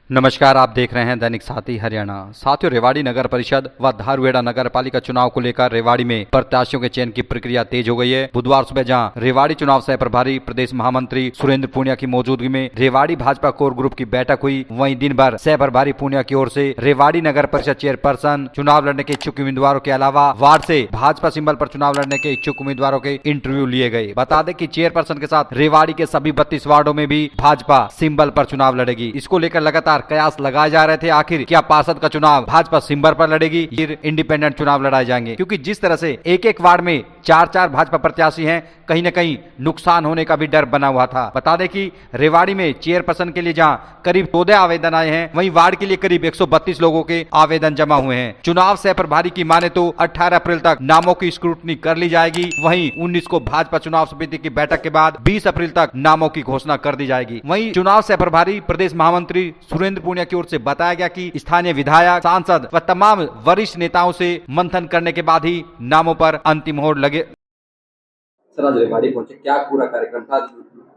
नमस्कार, आप देख रहे हैं दैनिक साथी हरियाणा। साथियों, रेवाड़ी नगर परिषद व धारूहेड़ा नगर पालिका चुनाव को लेकर रेवाड़ी में प्रत्याशियों के चयन की प्रक्रिया तेज हो गई है। बुधवार सुबह जहां रेवाड़ी चुनाव सह प्रभारी प्रदेश महामंत्री सुरेंद्र पूनिया की मौजूदगी में रेवाड़ी भाजपा कोर ग्रुप की बैठक हुई, वहीं दिन भर सह प्रभारी पूनिया की ओर से रेवाड़ी नगर परिषद चेयरपर्सन चुनाव लड़ने के इच्छुक उम्मीदवारों के अलावा वार्ड से भाजपा सिंबल पर चुनाव लड़ने के इच्छुक उम्मीदवारों के इंटरव्यू लिए गए। बता दें कि चेयरपर्सन के साथ रेवाड़ी के सभी 32 वार्डो में भी भाजपा सिंबल पर चुनाव लड़ेगी। इसको लेकर लगातार कयास लगाए जा रहे थे, आखिर क्या पार्षद का चुनाव भाजपा सिंबल पर लड़ेगी, फिर इंडिपेंडेंट चुनाव लड़ाए जाएंगे, क्योंकि जिस तरह से एक एक वार्ड में 4-4 भाजपा प्रत्याशी हैं, कहीं न कहीं नुकसान होने का भी डर बना हुआ था। बता दें कि रेवाड़ी में चेयरपर्सन के लिए जहां करीब 14 आवेदन आए हैं, वहीं वार्ड के लिए करीब 132 लोगों के आवेदन जमा हुए हैं। चुनाव सह प्रभारी की माने तो 18 अप्रैल तक नामों की स्क्रूटनी कर ली जाएगी। वहीं 19 को भाजपा चुनाव समिति की बैठक के बाद 20 अप्रैल तक नामों की घोषणा कर दी जाएगी। वहीं चुनाव सह प्रभारी प्रदेश महामंत्री सुरेंद्र पूनिया की ओर से बताया गया कि स्थानीय विधायक, सांसद व तमाम वरिष्ठ नेताओं से मंथन करने के बाद ही नामों पर अंतिम मोहर लगे। सर, आज रेवाड़ी पहुंचे, क्या पूरा कार्यक्रम था?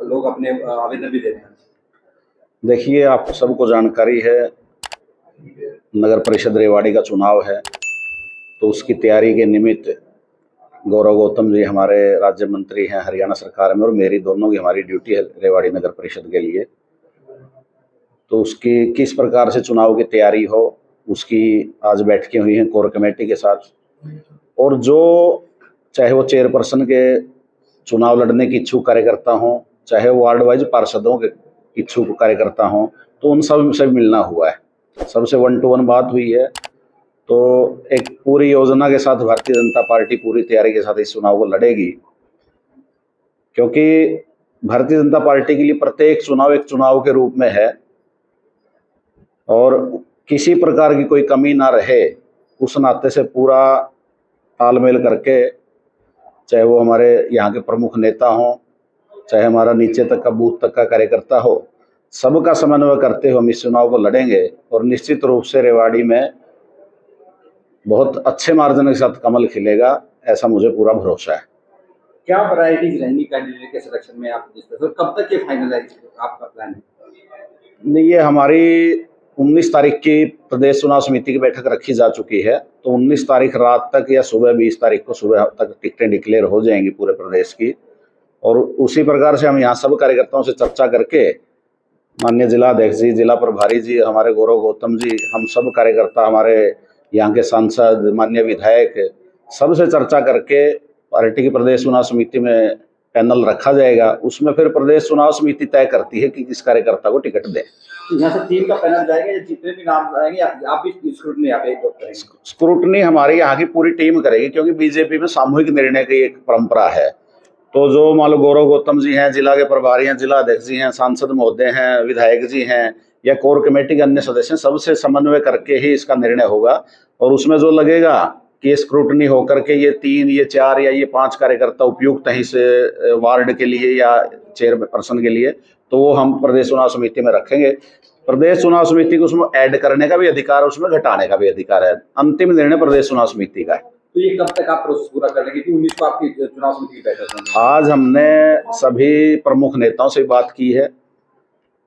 लोग अपने आवेदन भी दे रहे हैं। देखिए, आप सबको जानकारी है, नगर परिषद रेवाड़ी का चुनाव है, तो उसकी तैयारी के निमित्त गौरव गौतम जी हमारे राज्य मंत्री हैं हरियाणा सरकार में, और मेरी दोनों की हमारी ड्यूटी है रेवाड़ी नगर परिषद के लिए। तो उसकी किस प्रकार से चुनाव की तैयारी हो, उसकी आज बैठकें हुई हैं कोर कमेटी के साथ। और जो चाहे वो चेयरपर्सन के चुनाव लड़ने की इच्छुक कार्यकर्ता हों, चाहे वो वार्ड वाइज पार्षदों के इच्छुक कार्यकर्ता हों, तो उन सब से मिलना हुआ है, सबसे 1 to 1 बात हुई है। तो एक पूरी योजना के साथ भारतीय जनता पार्टी पूरी तैयारी के साथ इस चुनाव को लड़ेगी, क्योंकि भारतीय जनता पार्टी के लिए प्रत्येक चुनाव एक चुनाव के रूप में है, और किसी प्रकार की कोई कमी ना रहे, उस नाते से पूरा तालमेल करके, चाहे वो हमारे यहाँ के प्रमुख नेता हों, चाहे हमारा नीचे तक का बूथ तक का कार्यकर्ता हो, सबका समन्वय करते हुए हम इस चुनाव को लड़ेंगे। और निश्चित रूप से रेवाड़ी में बहुत अच्छे मार्जिन के साथ कमल खिलेगा, ऐसा मुझे पूरा भरोसा है। क्या वैरायटीज रहेंगी कैंडिडेट के सिलेक्शन में? आप जिस तरह कब तक ये फाइनलाइज आपका प्लान है? नहीं, ये हमारी 19 तारीख की प्रदेश चुनाव समिति की बैठक रखी जा चुकी है, तो 19 तारीख रात तक या सुबह 20 तारीख को सुबह तक टिकटें डिक्लेयर हो जाएंगी पूरे प्रदेश की। और उसी प्रकार से हम यहाँ सब कार्यकर्ताओं से चर्चा करके, माननीय जिला अध्यक्ष जी, जिला प्रभारी जी, हमारे गौरव गौतम जी, हम सब कार्यकर्ता, हमारे यहाँ के सांसद, माननीय विधायक, सबसे चर्चा करके पार्टी की प्रदेश चुनाव समिति में पैनल रखा जाएगा। उसमें फिर प्रदेश चुनाव समिति तय करती है कि किस कार्यकर्ता को टिकट दे। यहाँ से टीम का पैनल जाएगा या जितने भी नाम आएंगे आप भी स्क्रूटनी आप एक करेंगे? स्क्रूटनी हमारी यहाँ की पूरी टीम करेगी, क्योंकि बीजेपी में सामूहिक निर्णय की एक परंपरा है। तो जो मान लो गौरव गौतम जी हैं, जिला के प्रभारी हैं, जिला अध्यक्ष जी हैं, सांसद महोदय हैं, विधायक जी हैं, या कोर कमेटी के अन्य सदस्य हैं, सबसे समन्वय करके ही इसका निर्णय होगा। और उसमें जो लगेगा कि ये स्क्रूटनी होकर के ये 3, ये 4 या ये 5 कार्यकर्ता उपयुक्त हैं इस वार्ड के लिए या चेयरपर्सन के लिए, तो वो हम प्रदेश चुनाव समिति में रखेंगे। प्रदेश चुनाव समिति को उसमें ऐड करने का भी अधिकार, उसमें घटाने का भी अधिकार है। अंतिम निर्णय प्रदेश चुनाव समिति का है। तो ये कब तक आप प्रोसेस पूरा कर लेंगे कि 19 को आपकी चुनाव समिति की बैठक होगी? आज हमने सभी प्रमुख नेताओं से बात की है।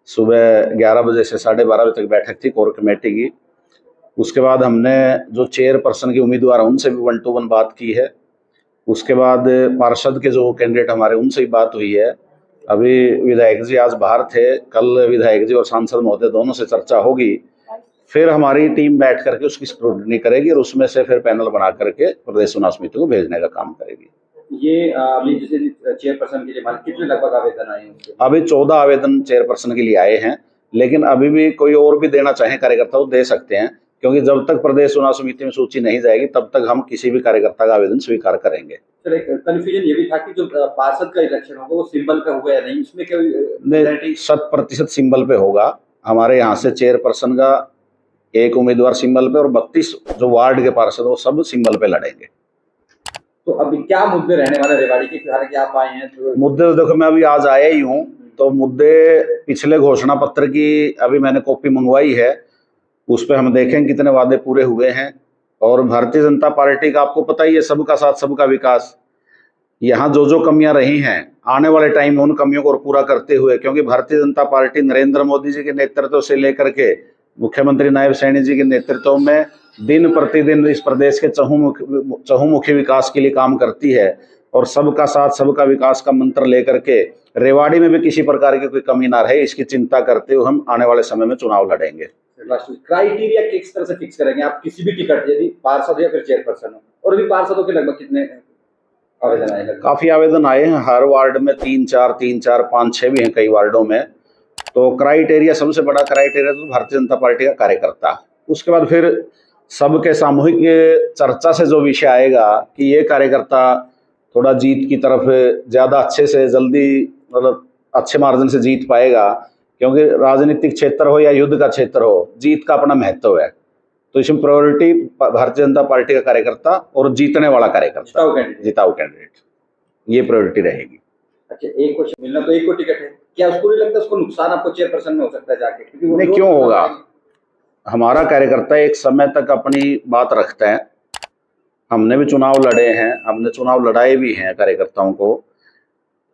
सुबह 11 बजे से 12:30 बजे तक बैठक थी कोर कमेटी की। उसके बाद हमने जो चेयरपर्सन के उम्मीदवार हैं उनसे भी 1 to 1 बात की है। उसके बाद पार्षद के जो कैंडिडेट हमारे, उनसे भी बात हुई है। अभी विधायक जी आज बाहर थे, कल विधायक जी और सांसद महोदय दोनों से चर्चा होगी। फिर हमारी टीम बैठ करके उसकी स्क्रूटनी करेगी और उसमें से फिर पैनल बना करके प्रदेश चुनाव समिति को भेजने का काम करेगी। ये अभी जैसे चेयरपर्सन के लिए कितने लगभग आवेदन आए हैं? अभी 14 आवेदन चेयरपर्सन के लिए आए हैं, लेकिन अभी भी कोई और भी देना चाहे कार्यकर्ता वो दे सकते हैं, क्योंकि जब तक प्रदेश चुनाव समिति में सूची नहीं जाएगी तब तक हम किसी भी कार्यकर्ता का आवेदन स्वीकार करेंगे। सर, एक कंफ्यूजन ये भी था कि जो पार्षद का इलेक्शन होगा वो सिंबल पे होगा या नहीं, उसमें क्या 100% सिंबल पे होगा। हमारे यहाँ से चेयरपर्सन का एक उम्मीदवार सिंबल पे और 32 जो वार्ड के पार्षद वो सब सिंबल पे लड़ेंगे। तो अभी क्या मुद्दे रहने वाले रेवाड़ी के? हालांकि आप आए हैं तो मुद्दे तो देखो, मैं अभी आज आया ही हूँ, तो मुद्दे पिछले घोषणा पत्र की अभी मैंने कॉपी मंगवाई है, उस पर हम देखें कितने वादे पूरे हुए हैं। और भारतीय जनता पार्टी का आपको पता ही है, सबका साथ सबका विकास। यहाँ जो कमियां रही हैं, आने वाले टाइम में उन कमियों को पूरा करते हुए, क्योंकि भारतीय जनता पार्टी नरेंद्र मोदी जी के नेतृत्व से लेकर के मुख्यमंत्री नायब सैनी जी के नेतृत्व में दिन प्रतिदिन इस प्रदेश के चहुमुखी विकास के लिए काम करती है और सबका साथ सबका विकास का मंत्र लेकर के रेवाड़ी में भी किसी प्रकार की कोई कमी ना रहे, इसकी चिंता करते हुए हम आने वाले समय में चुनाव लड़ेंगे। क्राइटेरिया किस तरह से फिक्स करेंगे आप? किसी भी टिकट यदि पार्षद या फिर चेयरपर्सन हो, और भी पार्षदों के लगभग कितने आवेदन आए? काफी आवेदन आए हैं, हर वार्ड में 3-4, 5-6 भी हैं कई वार्डों में। तो क्राइटेरिया, सबसे बड़ा क्राइटेरिया तो भारतीय जनता पार्टी का कार्यकर्ता। उसके बाद फिर सबके सामूहिक चर्चा से जो विषय आएगा कि ये कार्यकर्ता थोड़ा जीत की तरफ ज़्यादा अच्छे से जल्दी, मतलब अच्छे मार्जिन से जीत पाएगा, क्योंकि राजनीतिक क्षेत्र हो या युद्ध का क्षेत्र हो, जीत का अपना महत्व है। तो इसमें प्रायोरिटी भारतीय जनता पार्टी का कार्यकर्ता और जीतने वाला कार्यकर्ता, जिताऊ कैंडिडेट, ये प्रायोरिटी रहेगी। अच्छा, एक क्वेश्चन, मिलना तो एक को टिकट है, क्या उसको नहीं लगता उसको नुकसान आपको चेयरपर्सन में हो सकता है जाके? नहीं, क्यों होगा? हमारा कार्यकर्ता एक समय तक अपनी बात रखता है। हमने भी चुनाव लड़े हैं, हमने चुनाव लड़ाए भी हैं कार्यकर्ताओं को।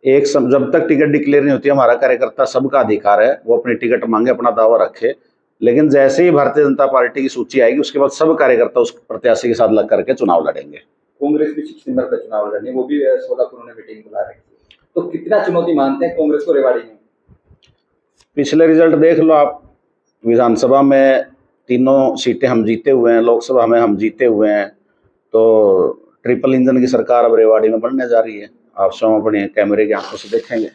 जब तक टिकट डिक्लेयर नहीं होती, हमारा कार्यकर्ता, सबका अधिकार है वो अपनी टिकट मांगे, अपना दावा रखे। लेकिन जैसे ही भारतीय जनता पार्टी की सूची आएगी, उसके बाद सब कार्यकर्ता उस प्रत्याशी के साथ लग करके चुनाव लड़ेंगे। कांग्रेस भी 6 सितंबर का चुनाव लड़ने, वो भी 16 को उन्होंने मीटिंग बुला रखी है, तो कितना चुनौती मानते हैं कांग्रेस को रेवाड़ी में? पिछले रिजल्ट देख लो आप, विधानसभा में 3 सीटें हम जीते हुए हैं, लोकसभा में हम जीते हुए हैं। तो ट्रिपल इंजन की सरकार अब रेवाड़ी में बनने जा रही है। आप सब अपने कैमरे की आंखों से देखेंगे।